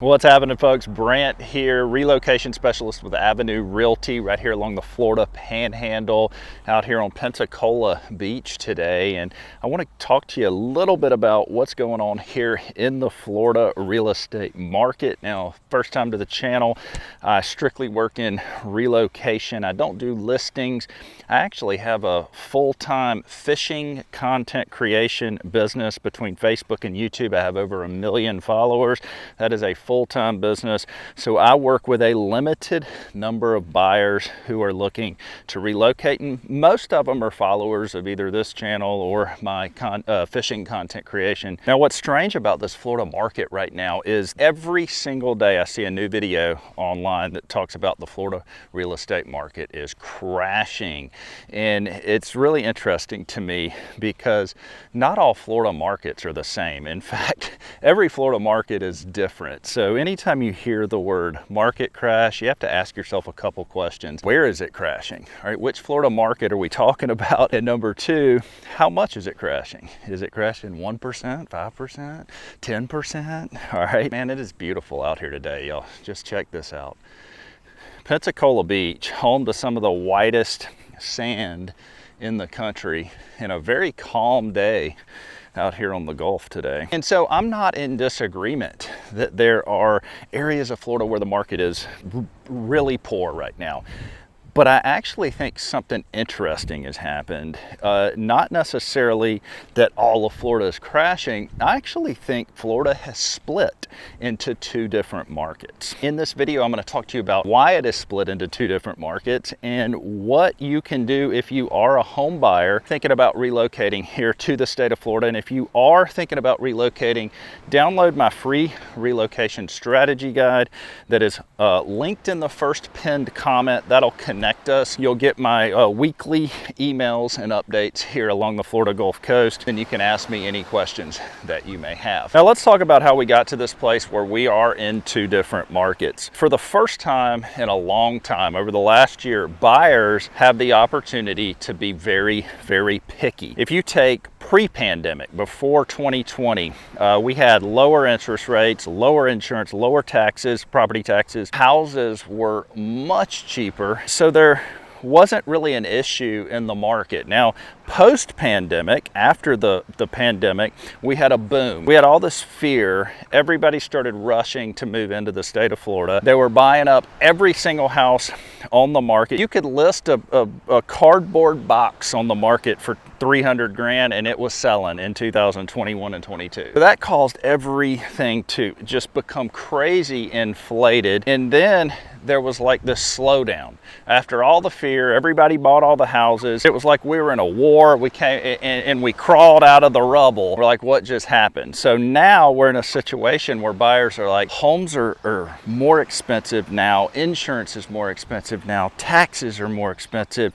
What's happening, folks? Brant here, relocation specialist with Avenue Realty right here along the Florida Panhandle out here on Pensacola Beach today. And I want to talk to you a little bit about what's going on here in the Florida real estate market. Now, first time to the channel, I strictly work in relocation. I don't do listings. I actually have a full-time fishing content creation business between Facebook and YouTube. I have over 1 million followers. That is a full-time business. So I work with a limited number of buyers who are looking to relocate, and most of them are followers of either this channel or my fishing content creation. Now, what's strange about this Florida market right now is every single day I see a new video online that talks about the Florida real estate market is crashing. And it's really interesting to me because not all Florida markets are the same. In fact, every Florida market is different. So anytime you hear the word market crash, you have to ask yourself a couple questions. Where is it crashing? All right, which Florida market are we talking about? And number two, how much is it crashing? Is it crashing 1%, 5%, 10%? All right, man, it is beautiful out here today, y'all. Just check this out. Pensacola Beach, home to some of the whitest sand in the country, in a very calm day out here on the Gulf today. And so I'm not in disagreement that there are areas of Florida where the market is really poor right now. But I actually think something interesting has happened. Not necessarily that all of Florida is crashing. I actually think Florida has split into two different markets. In this video, I'm going to talk to you about why it is split into two different markets and what you can do if you are a home buyer thinking about relocating here to the state of Florida. And if you are thinking about relocating, download my free relocation strategy guide that is linked in the first pinned comment. That'll connect us. You'll get my weekly emails and updates here along the Florida Gulf Coast, and you can ask me any questions that you may have. Now let's talk about how we got to this place where we are in two different markets. For the first time in a long time, over the last year, buyers have the opportunity to be very, very picky. If you take pre-pandemic, before 2020, we had lower interest rates, lower insurance, lower taxes, property taxes. Houses were much cheaper, so there wasn't really an issue in the market. Now, post-pandemic, after the pandemic, we had a boom. We had all this fear. Everybody started rushing to move into the state of Florida. They were buying up every single house on the market. You could list a cardboard box on the market for 300 grand and it was selling in 2021 and 22. So that caused everything to just become crazy inflated. And then there was like this slowdown. After all the fear, everybody bought all the houses. It was like we were in a war. We came and we crawled out of the rubble. We're like, what just happened? So now we're in a situation where buyers are like, homes are more expensive now. Insurance is more expensive now. Taxes are more expensive.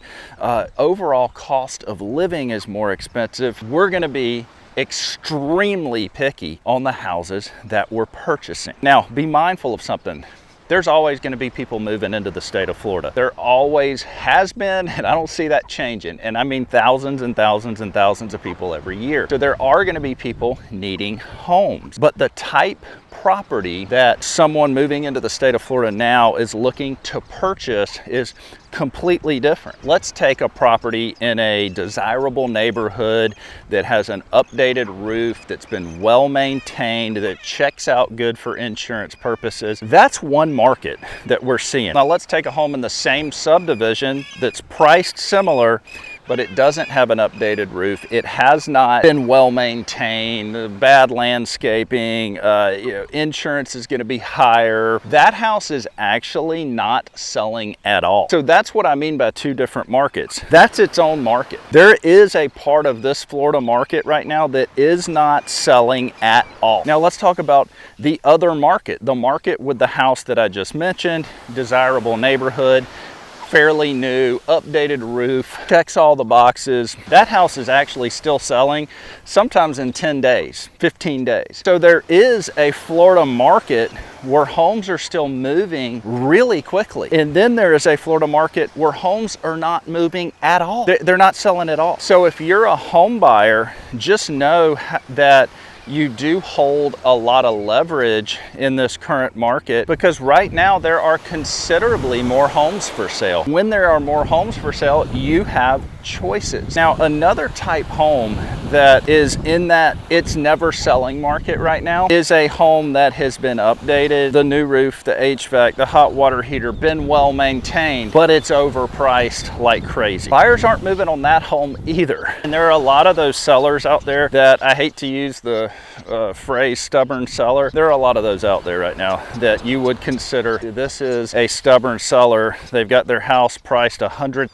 Overall cost of living is more expensive. We're going to be extremely picky on the houses that we're purchasing. Now, be mindful of something. There's always going to be people moving into the state of Florida. There always has been, and I don't see that changing. And I mean thousands and thousands and thousands of people every year. So there are going to be people needing homes. But the type property that someone moving into the state of Florida now is looking to purchase is completely different. Let's take a property in a desirable neighborhood that has an updated roof, that's been well maintained, that checks out good for insurance purposes. That's one market that we're seeing. Now let's take a home in the same subdivision that's priced similar, but it doesn't have an updated roof. It has not been well maintained, bad landscaping, insurance is gonna be higher. That house is actually not selling at all. So that's what I mean by two different markets. That's its own market. There is a part of this Florida market right now that is not selling at all. Now let's talk about the other market, the market with the house that I just mentioned, desirable neighborhood, fairly new, updated roof, checks all the boxes. That house is actually still selling, sometimes in 10 days, 15 days. So there is a Florida market where homes are still moving really quickly. And then there is a Florida market where homes are not moving at all. They're not selling at all. So if you're a home buyer, just know that you do hold a lot of leverage in this current market, because right now there are considerably more homes for sale. When there are more homes for sale, you have choices. Now, another type home that is in that it's never selling market right now is a home that has been updated, the new roof, the HVAC, the hot water heater, been well maintained, but it's overpriced like crazy. Buyers aren't moving on that home either. And there are a lot of those sellers out there that, I hate to use the phrase stubborn seller, there are a lot of those out there right now that you would consider, this is a stubborn seller. They've got their house priced $100,000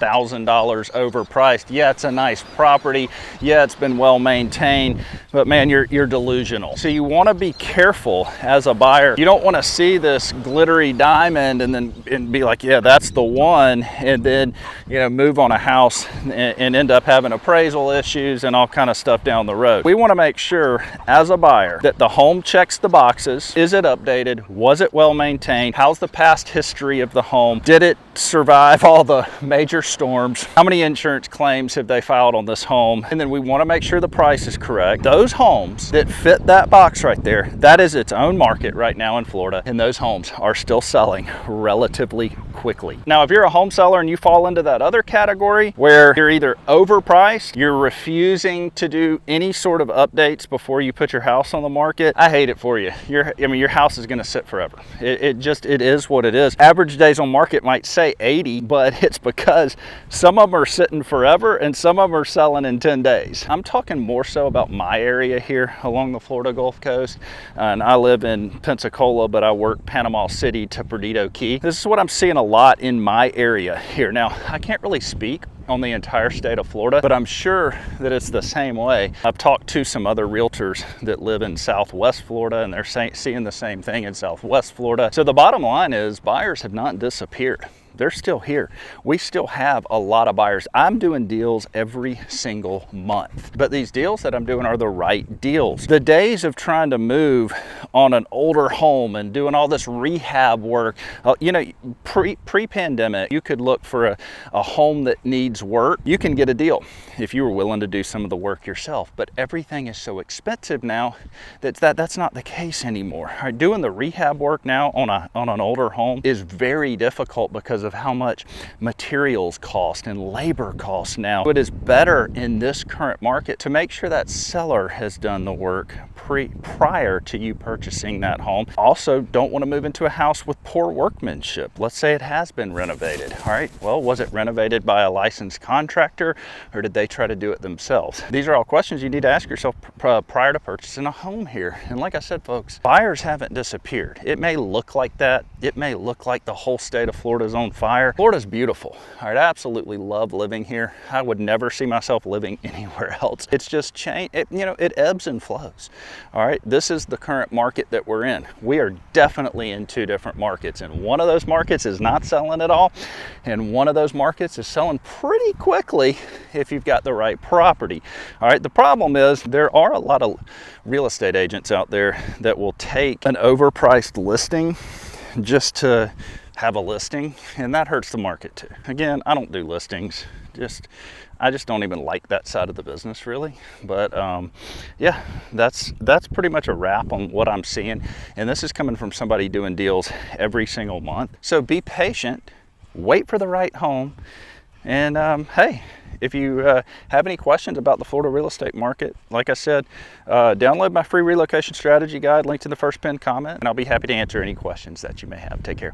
overpriced. Yeah, it's a nice property. Yeah, it's been well maintained, but man, you're delusional. So you want to be careful as a buyer. You don't want to see this glittery diamond and be like, yeah, that's the one, and then move on a house and end up having appraisal issues and all kind of stuff down the road. We want to make sure as a buyer that the home checks the boxes. Is it updated? Was it well maintained? How's the past history of the home? Did it survive all the major storms? How many insurance claims have they filed on this home? And then we want to make sure the price is correct. Those homes that fit that box right there, that is its own market right now in Florida, and those homes are still selling relatively quickly. Now, if you're a home seller and you fall into that other category where you're either overpriced, you're refusing to do any sort of updates before you put your house on the market, I hate it for you. Your house is going to sit forever. It is what it is. Average days on market might say 80, but it's because some of them are sitting forever and some of them are selling in 10 days. I'm talking more so about my area here along the Florida Gulf Coast, and I live in Pensacola, but I work Panama City to Perdido Key. This is what I'm seeing a lot in my area here. Now, I can't really speak on the entire state of Florida, but I'm sure that it's the same way. I've talked to some other realtors that live in Southwest Florida, and they're seeing the same thing in Southwest Florida. So the bottom line is buyers have not disappeared. They're still here. We still have a lot of buyers. I'm doing deals every single month, but these deals that I'm doing are the right deals. The days of trying to move on an older home and doing all this rehab work, pre-pandemic, you could look for a home that needs work. You can get a deal if you were willing to do some of the work yourself, but everything is so expensive now that's not the case anymore. All right, doing the rehab work now on an older home is very difficult because of how much materials cost and labor costs now. It is better in this current market to make sure that seller has done the work prior to you purchasing that home. Also, don't want to move into a house with poor workmanship. Let's say it has been renovated. All right, well, was it renovated by a licensed contractor, or did they try to do it themselves? These are all questions you need to ask yourself prior to purchasing a home here. And like I said, folks, buyers haven't disappeared. It may look like that. It may look like the whole state of Florida is on fire. Florida's beautiful. All right, I absolutely love living here. I would never see myself living anywhere else. It's just change. It ebbs and flows. All right, this is the current market that we're in. We are definitely in two different markets, and one of those markets is not selling at all, and one of those markets is selling pretty quickly if you've got the right property. All right, the problem is there are a lot of real estate agents out there that will take an overpriced listing just to have a listing, and that hurts the market too. Again, I don't do listings. I just don't even like that side of the business really. But yeah, that's pretty much a wrap on what I'm seeing. And this is coming from somebody doing deals every single month. So be patient, wait for the right home. And hey, if you have any questions about the Florida real estate market, like I said, download my free relocation strategy guide linked in the first pinned comment, and I'll be happy to answer any questions that you may have. Take care.